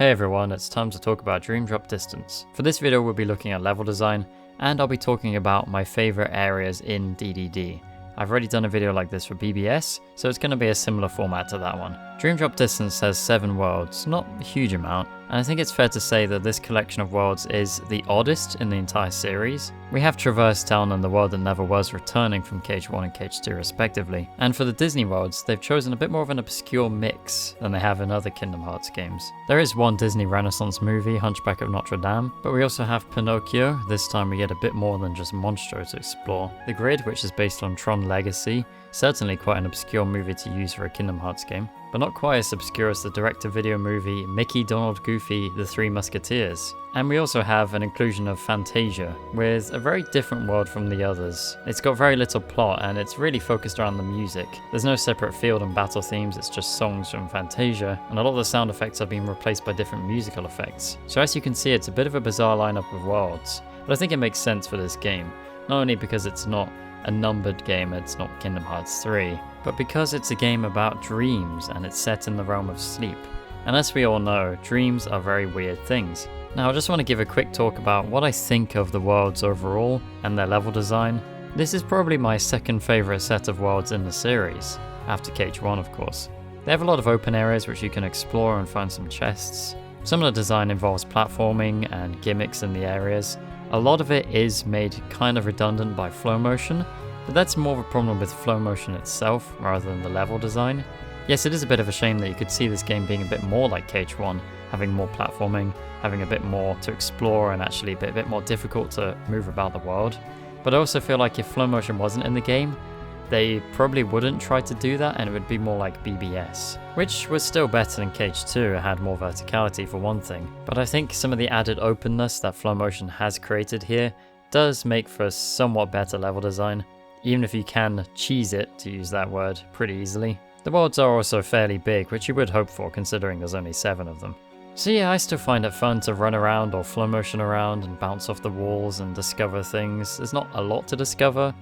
Hey everyone, it's time to talk about Dream Drop Distance. For this video we'll be looking at level design, and I'll be talking about my favourite areas in DDD. I've already done a video like this for BBS, so it's going to be a similar format to that one. Dream Drop Distance has 7 worlds, not a huge amount, and I think it's fair to say that this collection of worlds is the oddest in the entire series. We have Traverse Town and the World That Never Was returning from Cage 1 and Cage 2 respectively, and for the Disney worlds they've chosen a bit more of an obscure mix than they have in other Kingdom Hearts games. There is one Disney Renaissance movie, Hunchback of Notre Dame, but we also have Pinocchio. This time we get a bit more than just Monstro to explore. The Grid, which is based on Tron Legacy, certainly quite an obscure movie to use for a Kingdom Hearts game, but not quite as obscure as the direct-to-video movie Mickey, Donald, Goofy, The Three Musketeers. And we also have an inclusion of Fantasia, with a very different world from the others. It's got very little plot and it's really focused around the music. There's no separate field and battle themes, it's just songs from Fantasia, and a lot of the sound effects are being replaced by different musical effects. So as you can see, it's a bit of a bizarre lineup of worlds, but I think it makes sense for this game, not only because it's not a numbered game, it's not Kingdom Hearts 3, but because it's a game about dreams and it's set in the realm of sleep. And as we all know, dreams are very weird things. Now I just want to give a quick talk about what I think of the worlds overall and their level design. This is probably my second favourite set of worlds in the series, after Cage 1 of course. They have a lot of open areas which you can explore and find some chests. Some of the design involves platforming and gimmicks in the areas. A lot of it is made kind of redundant by flow motion, but that's more of a problem with flow motion itself rather than the level design. Yes, it is a bit of a shame that you could see this game being a bit more like Cage 1, having more platforming, having a bit more to explore and actually a bit more difficult to move about the world. But I also feel like if flow motion wasn't in the game, they probably wouldn't try to do that and it would be more like BBS, which was still better than Cage 2, it had more verticality for one thing. But I think some of the added openness that flow motion has created here does make for somewhat better level design, even if you can cheese it, to use that word, pretty easily. The worlds are also fairly big, which you would hope for considering there's only 7 of them. So yeah, I still find it fun to run around or flow motion around and bounce off the walls and discover things. There's not a lot to discover,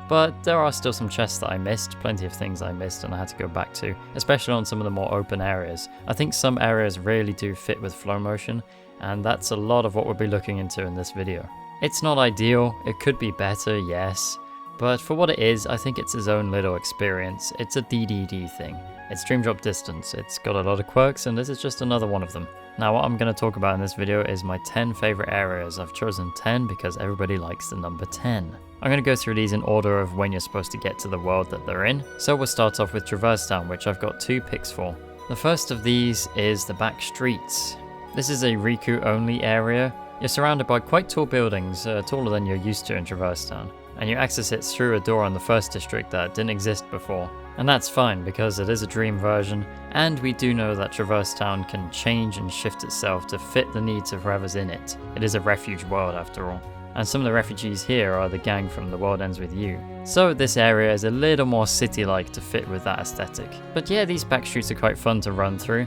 but there are still some chests that I missed, plenty of things I missed and I had to go back to, especially on some of the more open areas. I think some areas really do fit with flow motion, and that's a lot of what we'll be looking into in this video. It's not ideal, it could be better, yes, but for what it is, I think it's its own little experience. It's a DDD thing. It's Dream Drop Distance, it's got a lot of quirks and this is just another one of them. Now what I'm going to talk about in this video is my 10 favourite areas. I've chosen 10 because everybody likes the number 10. I'm going to go through these in order of when you're supposed to get to the world that they're in. So we'll start off with Traverse Town, which I've got 2 picks for. The first of these is the back streets. This is a Riku only area. You're surrounded by quite tall buildings, taller than you're used to in Traverse Town, and you access it through a door on the first district that didn't exist before. And that's fine because it is a dream version, and we do know that Traverse Town can change and shift itself to fit the needs of whoever's in it. It is a refuge world after all. And some of the refugees here are the gang from The World Ends With You. So this area is a little more city-like to fit with that aesthetic. But yeah, these back streets are quite fun to run through.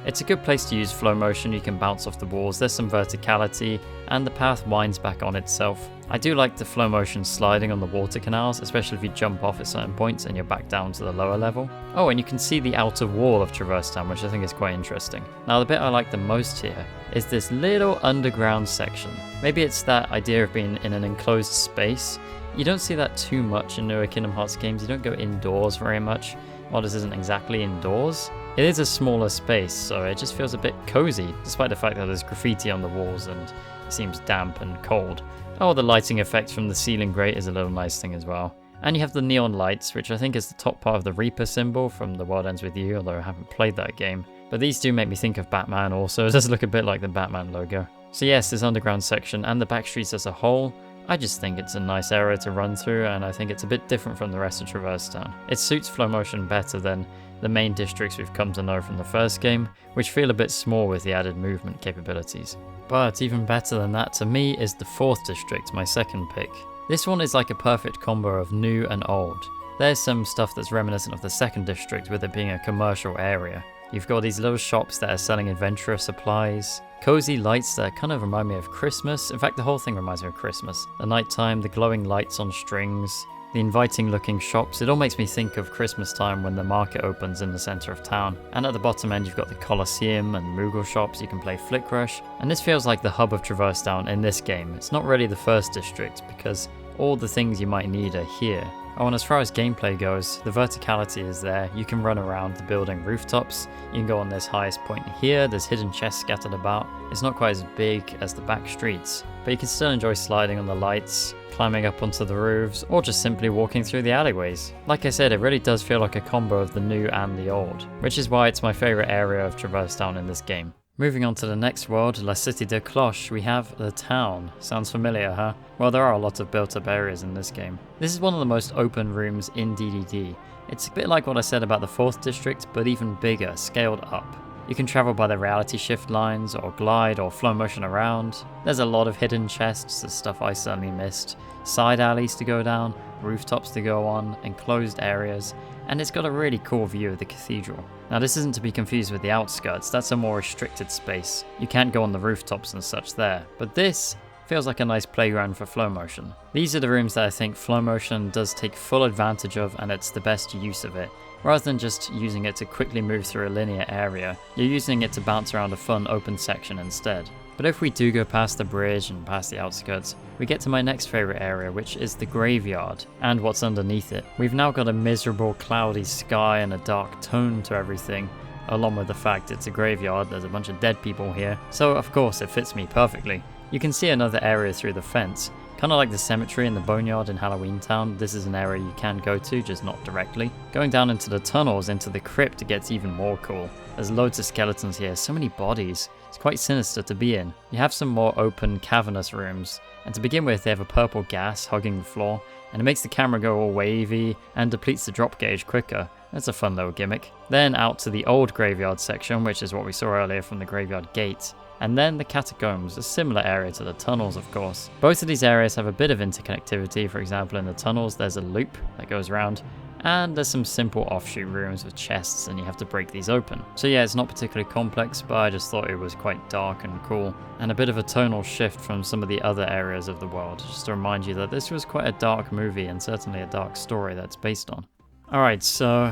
It's a good place to use flow motion, you can bounce off the walls, there's some verticality, and the path winds back on itself. I do like the flow motion sliding on the water canals, especially if you jump off at certain points and you're back down to the lower level. Oh, and you can see the outer wall of Traverse Town, which I think is quite interesting. Now the bit I like the most here is this little underground section. Maybe it's that idea of being in an enclosed space. You don't see that too much in newer Kingdom Hearts games, you don't go indoors very much. While this isn't exactly indoors, it is a smaller space, so it just feels a bit cozy, despite the fact that there's graffiti on the walls and it seems damp and cold. Oh, the lighting effect from the ceiling grate is a little nice thing as well. And you have the neon lights, which I think is the top part of the Reaper symbol from The World Ends With You, although I haven't played that game. But these do make me think of Batman also, it does look a bit like the Batman logo. So yes, this underground section and the back streets as a whole, I just think it's a nice area to run through, and I think it's a bit different from the rest of Traverse Town. It suits flow motion better than the main districts we've come to know from the first game, which feel a bit small with the added movement capabilities. But even better than that to me is the 4th district, my second pick. This one is like a perfect combo of new and old. There's some stuff that's reminiscent of the 2nd district with it being a commercial area. You've got these little shops that are selling adventurer supplies, cozy lights that kind of remind me of Christmas. In fact, the whole thing reminds me of Christmas. The nighttime, the glowing lights on strings, the inviting looking shops. It all makes me think of Christmas time when the market opens in the center of town. And at the bottom end you've got the Colosseum and Moogle shops. You can play Flick Rush. And this feels like the hub of Traverse Town in this game. It's not really the first district because all the things you might need are here. Oh, and as far as gameplay goes, the verticality is there. You can run around the building rooftops. You can go on this highest point here. There's hidden chests scattered about. It's not quite as big as the back streets, but you can still enjoy sliding on the lights, climbing up onto the roofs, or just simply walking through the alleyways. Like I said, it really does feel like a combo of the new and the old, which is why it's my favorite area of Traverse Town in this game. Moving on to the next world, La Cité de Cloches, we have the town. Sounds familiar, huh? Well, there are a lot of built-up areas in this game. This is one of the most open rooms in DDD. It's a bit like what I said about the 4th district, but even bigger, scaled up. You can travel by the reality shift lines, or glide, or flow motion around. There's a lot of hidden chests, the stuff I certainly missed, side alleys to go down, rooftops to go on, enclosed areas, and it's got a really cool view of the cathedral. Now this isn't to be confused with the outskirts, that's a more restricted space. You can't go on the rooftops and such there, but this feels like a nice playground for flow motion. These are the rooms that I think flow motion does take full advantage of, and it's the best use of it. Rather than just using it to quickly move through a linear area, you're using it to bounce around a fun open section instead. But if we do go past the bridge and past the outskirts, we get to my next favourite area, which is the graveyard, and what's underneath it. We've now got a miserable cloudy sky and a dark tone to everything, along with the fact it's a graveyard, there's a bunch of dead people here, so of course it fits me perfectly. You can see another area through the fence, kind of like the cemetery and the boneyard in Halloween Town. This is an area you can go to, just not directly. Going down into the tunnels, into the crypt, it gets even more cool. There's loads of skeletons here, so many bodies. It's quite sinister to be in. You have some more open, cavernous rooms, and to begin with they have a purple gas hugging the floor, and it makes the camera go all wavy and depletes the drop gauge quicker. That's a fun little gimmick. Then out to the old graveyard section, which is what we saw earlier from the graveyard gate. And then the catacombs, a similar area to the tunnels of course. Both of these areas have a bit of interconnectivity. For example, in the tunnels there's a loop that goes around, and there's some simple offshoot rooms with chests and you have to break these open. So yeah, it's not particularly complex, but I just thought it was quite dark and cool, and a bit of a tonal shift from some of the other areas of the world, just to remind you that this was quite a dark movie and certainly a dark story that's based on. Alright, so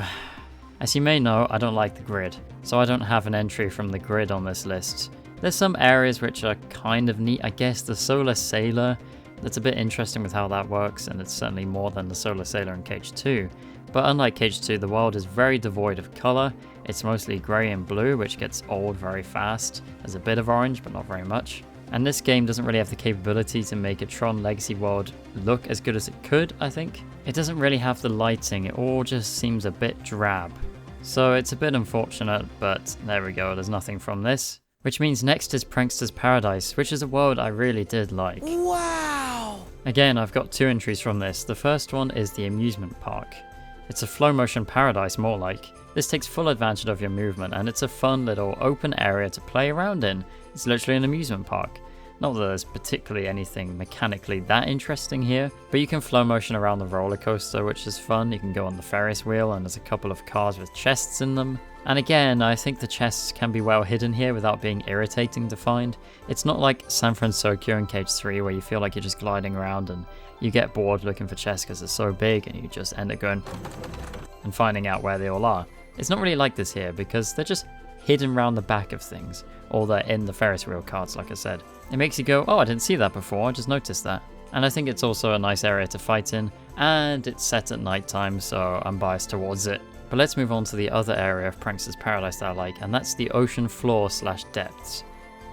as you may know, I don't like the grid, so I don't have an entry from the grid on this list. There's some areas which are kind of neat. I guess the Solar Sailor, that's a bit interesting with how that works, and it's certainly more than the Solar Sailor in Cage 2. But unlike Cage 2, the world is very devoid of colour. It's mostly grey and blue, which gets old very fast. There's a bit of orange, but not very much. And this game doesn't really have the capability to make a Tron Legacy world look as good as it could, I think. It doesn't really have the lighting, it all just seems a bit drab. So it's a bit unfortunate, but there we go, there's nothing from this. Which means next is Prankster's Paradise, which is a world I really did like. Wow! Again, I've got 2 entries from this. The first one is the amusement park. It's a flow motion paradise more like. This takes full advantage of your movement, and it's a fun little open area to play around in. It's literally an amusement park. Not that there's particularly anything mechanically that interesting here, but you can flow motion around the roller coaster, which is fun. You can go on the Ferris wheel, and there's a couple of cars with chests in them. And again, I think the chests can be well hidden here without being irritating to find. It's not like San Francisco in Cage 3 where you feel like you're just gliding around and you get bored looking for chests because they're so big and you just end up going and finding out where they all are. It's not really like this here because they're just hidden around the back of things, or they're in the Ferris wheel carts like I said. It makes you go, oh, I didn't see that before, I just noticed that. And I think it's also a nice area to fight in, and it's set at night time, so I'm biased towards it. But let's move on to the other area of Prankster's Paradise that I like, and that's the ocean floor / depths.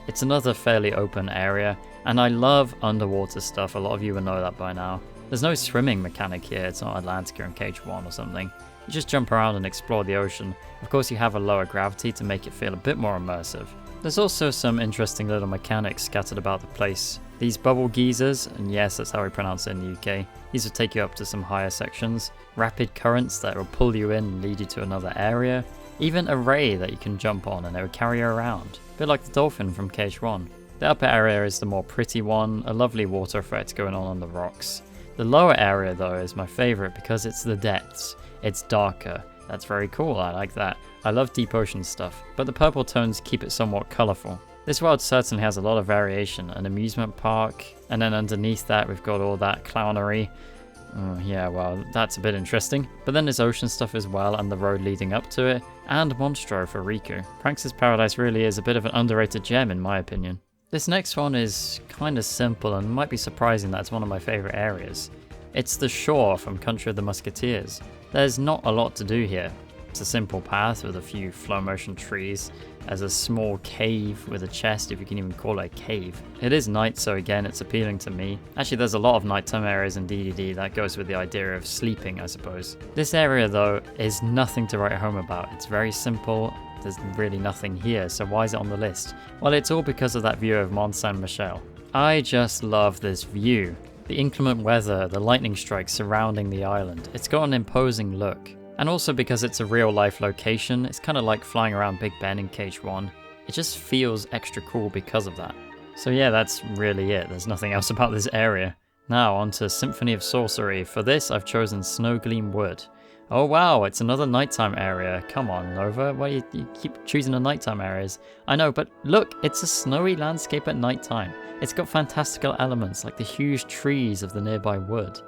It's another fairly open area, and I love underwater stuff. A lot of you will know that by now. There's no swimming mechanic here, it's not Atlantica in Cage 1 or something. You just jump around and explore the ocean. Of course you have a lower gravity to make it feel a bit more immersive. There's also some interesting little mechanics scattered about the place. These bubble geysers, and yes, that's how we pronounce it in the UK, these will take you up to some higher sections. Rapid currents that will pull you in and lead you to another area. Even a ray that you can jump on and it will carry you around. A bit like the dolphin from Cage 1. The upper area is the more pretty one, a lovely water effect going on the rocks. The lower area though is my favourite because it's the depths. It's darker. That's very cool, I like that. I love deep ocean stuff, but the purple tones keep it somewhat colourful. This world certainly has a lot of variation, an amusement park, and then underneath that we've got all that clownery. Yeah, well, that's a bit interesting. But then there's ocean stuff as well, and the road leading up to it, and Monstro for Riku. Prankster's Paradise really is a bit of an underrated gem in my opinion. This next one is kind of simple and might be surprising that it's one of my favourite areas. It's the shore from Country of the Musketeers. There's not a lot to do here. It's a simple path with a few flow motion trees. There's a small cave with a chest, if you can even call it a cave. It is night, so again, it's appealing to me. Actually, there's a lot of nighttime areas in DDD that goes with the idea of sleeping, I suppose. This area, though, is nothing to write home about. It's very simple. There's really nothing here, so why is it on the list? Well, it's all because of that view of Mont Saint-Michel. I just love this view. The inclement weather, the lightning strikes surrounding the island. It's got an imposing look. And also because it's a real life location, it's kind of like flying around Big Ben in Cage 1. It just feels extra cool because of that. So yeah, that's really it. There's nothing else about this area. Now on to Symphony of Sorcery. For this, I've chosen Snowgleam Wood. Oh wow, it's another nighttime area. Come on, Nova, why do you keep choosing the nighttime areas? I know, but look, it's a snowy landscape at nighttime. It's got fantastical elements like the huge trees of the nearby wood.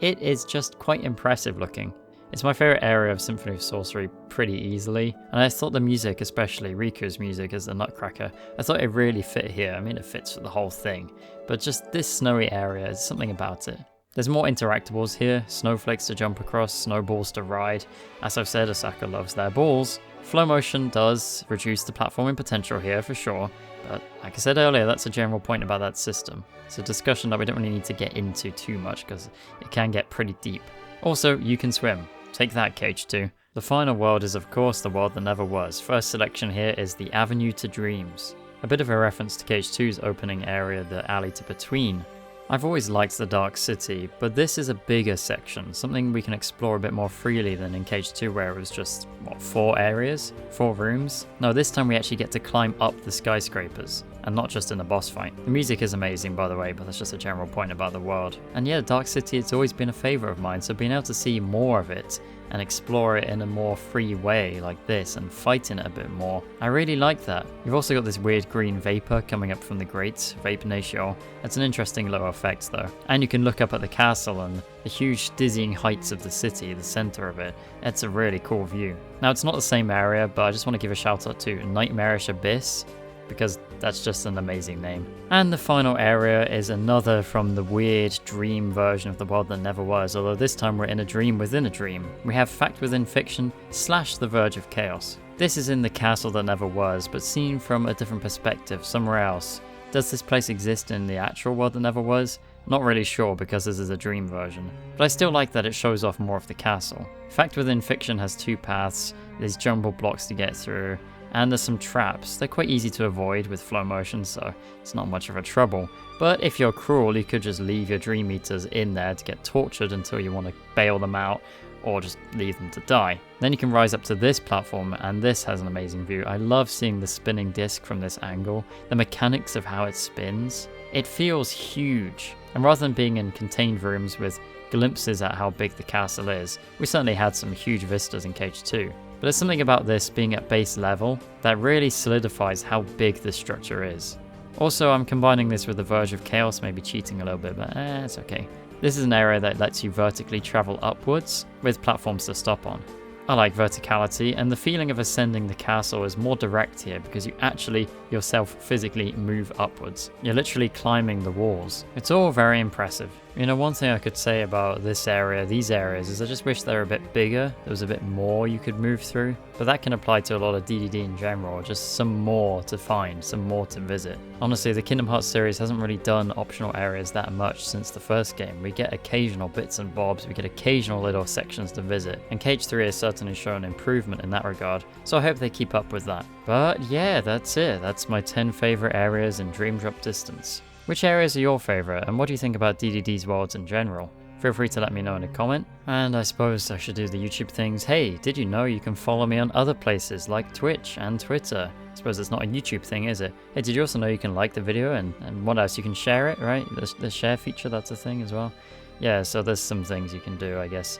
It is just quite impressive looking. It's my favourite area of Symphony of Sorcery pretty easily, and I thought the music, especially Riku's music as the Nutcracker, I thought it really fit here. I mean, it fits for the whole thing, but just this snowy area, there's something about it. There's more interactables here, snowflakes to jump across, snowballs to ride. As I've said, Osaka loves their balls. Flow motion does reduce the platforming potential here for sure, but like I said earlier, that's a general point about that system. It's a discussion that we don't really need to get into too much because it can get pretty deep. Also, you can swim. Take that, Cage 2. The final world is of course the world that never was. First selection here is the Avenue to Dreams. A bit of a reference to Cage 2's opening area, the Alley to Between. I've always liked the Dark City, but this is a bigger section, something we can explore a bit more freely than in Cage 2 where it was just, 4 areas? 4 rooms? No, this time we actually get to climb up the skyscrapers, and not just in the boss fight. The music is amazing by the way, but that's just a general point about the world. And yeah, Dark City, it's always been a favourite of mine, so being able to see more of it and explore it in a more free way like this and fight in it a bit more, I really like that. You've also got this weird green vapour coming up from the grates, Vape Nation. It's an interesting little effect though. And you can look up at the castle and the huge dizzying heights of the city, the centre of it. It's a really cool view. Now it's not the same area, but I just want to give a shout out to Nightmarish Abyss, because that's just an amazing name. And the final area is another from the weird dream version of the world that never was, although this time we're in a dream within a dream. We have fact within fiction / the verge of chaos. This is in the castle that never was, but seen from a different perspective, somewhere else. Does this place exist in the actual world that never was? Not really sure because this is a dream version, but I still like that it shows off more of the castle. Fact within fiction has 2 paths, there's jumble blocks to get through, and there's some traps. They're quite easy to avoid with flow motion, so it's not much of a trouble. But if you're cruel, you could just leave your Dream Eaters in there to get tortured until you want to bail them out, or just leave them to die. Then you can rise up to this platform, and this has an amazing view. I love seeing the spinning disc from this angle, the mechanics of how it spins. It feels huge, and rather than being in contained rooms with glimpses at how big the castle is, we certainly had some huge vistas in Cage 2. But there's something about this being at base level that really solidifies how big this structure is. Also, I'm combining this with the Verge of Chaos, maybe cheating a little bit, but it's okay. This is an area that lets you vertically travel upwards with platforms to stop on. I like verticality, and the feeling of ascending the castle is more direct here because you actually yourself physically move upwards. You're literally climbing the walls. It's all very impressive. You know, one thing I could say about this area, these areas, is I just wish they were a bit bigger. There was a bit more you could move through, but that can apply to a lot of DDD in general, just some more to find, some more to visit. Honestly, the Kingdom Hearts series hasn't really done optional areas that much since the first game. We get occasional bits and bobs, we get occasional little sections to visit, and Cage 3 has certainly shown improvement in that regard, so I hope they keep up with that. But yeah, that's it. That's my 10 favourite areas in Dream Drop Distance. Which areas are your favourite, and what do you think about DDD's worlds in general? Feel free to let me know in a comment. And I suppose I should do the YouTube things. Hey, did you know you can follow me on other places like Twitch and Twitter? I suppose it's not a YouTube thing, is it? Hey, did you also know you can like the video and what else? You can share it, right? The share feature, that's a thing as well. Yeah, so there's some things you can do, I guess.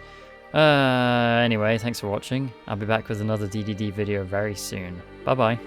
Anyway, thanks for watching. I'll be back with another DDD video very soon. Bye bye.